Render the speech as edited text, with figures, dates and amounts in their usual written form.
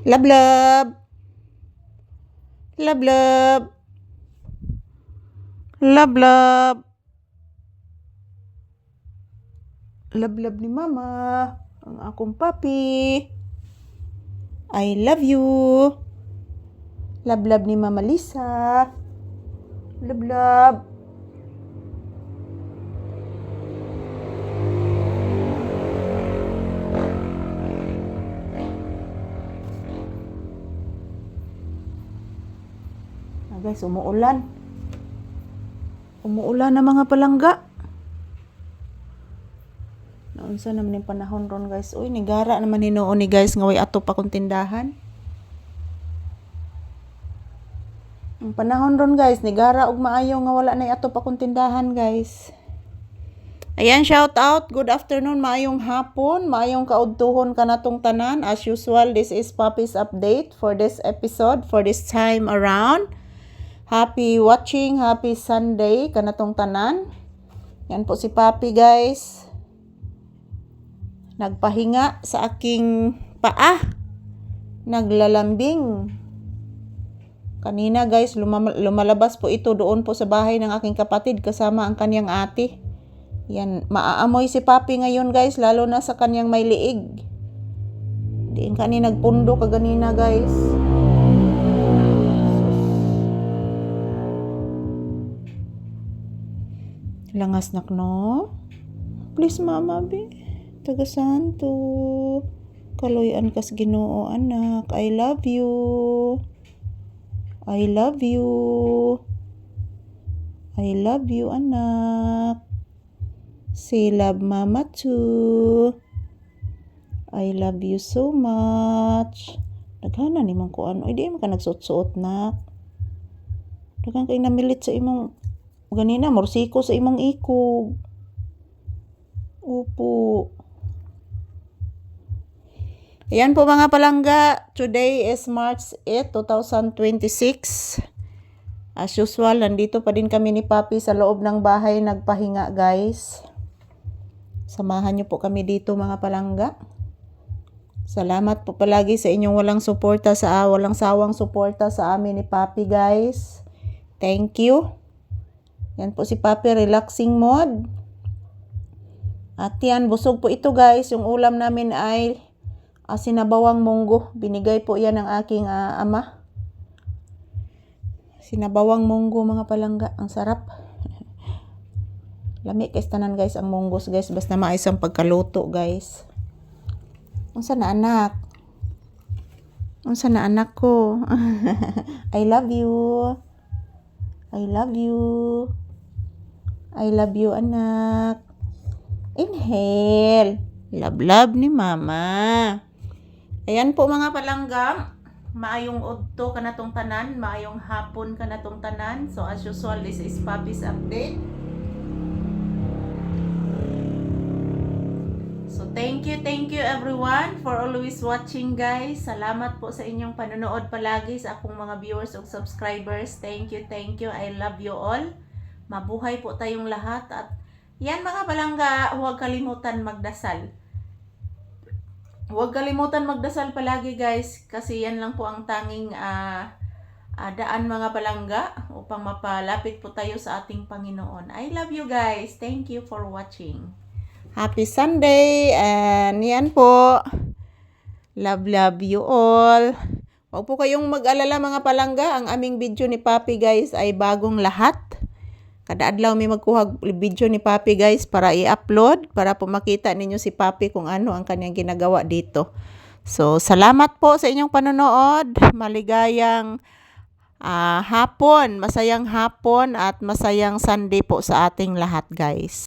Love, love. Love, love. Love, love. Love, love ni mama. Ang akong papi. I love you. Love, love ni Mama Lisa. Love, love. Guys, umuulan. Umuulan na mga palangga. Naunsa naman yung panahon ron guys. Uy, nigara naman hinuon ni guys nga way ato pa kung tindahan. Ang panahon ron guys, nigara og maayo nga wala na ato pa kung tindahan guys. Ayan, shout out. Good afternoon, maayong hapon, maayong kaudtuhon kanatong tanan. As usual, this is Papi's update for this episode, for this time around. Happy watching, happy Sunday kanatong tanan. Yan po si Papi guys. Nagpahinga sa aking paa. Naglalambing. Kanina guys, lumalabas po ito doon po sa bahay ng aking kapatid kasama ang kanyang ate. Yan, maaamoy si Papi ngayon guys, lalo na sa kanyang may liig. Diin kanina nagpundo kaganina guys. Langas nak no? Please mama be. Taga santo. Kaloyan kas Ginoo anak. I love you. I love you. I love you anak. Say love mama too. I love you so much. Daghana ni man ko ano. Di man ka nagsuot-suot na. Daghan kay namilit sa imong ganina, morsiko sa imong ikog. Upo. Ayan po mga palangga. Today is March 8, 2026. As usual, nandito pa din kami ni Papi sa loob ng bahay nagpahinga guys. Samahan niyo po kami dito mga palangga. Salamat po palagi sa inyong walang sawang suporta sa amin ni Papi guys. Thank you. Yan po si Papi, relaxing mode. At yan, busog po ito guys. Yung ulam namin ay sinabawang munggo. Binigay po yan ng aking ama. Sinabawang munggo mga palangga. Ang sarap. Lami kay tanan guys ang munggos guys. Basta maayos ang pagkaluto guys. Unsa na anak? Unsa na anak ko? I love you. I love you. I love you, anak. Inhale. Love, love ni mama. Ayan po mga palangga. Maayong udto kanatong tanan. Maayong hapon kanatong tanan. So as usual, this is Papi's update. So thank you everyone for always watching guys. Salamat po sa inyong panonood palagi sa akong mga viewers o subscribers. Thank you. I love you all. Mabuhay po tayong lahat at yan mga palangga, huwag kalimutan magdasal. Huwag kalimutan magdasal palagi guys kasi yan lang po ang tanging daan mga palangga upang mapalapit po tayo sa ating Panginoon. I love you guys. Thank you for watching. Happy Sunday and yan po. Love you all. Huwag po kayong mag-alala mga palangga. Ang aming video ni Papi guys ay bagong lahat. Kada adlaw may magkuha video ni Papi guys para i-upload para po makita ninyo si Papi kung ano ang kanyang ginagawa dito. So salamat po sa inyong panonood. Maligayang hapon, masayang hapon at masayang Sunday po sa ating lahat guys.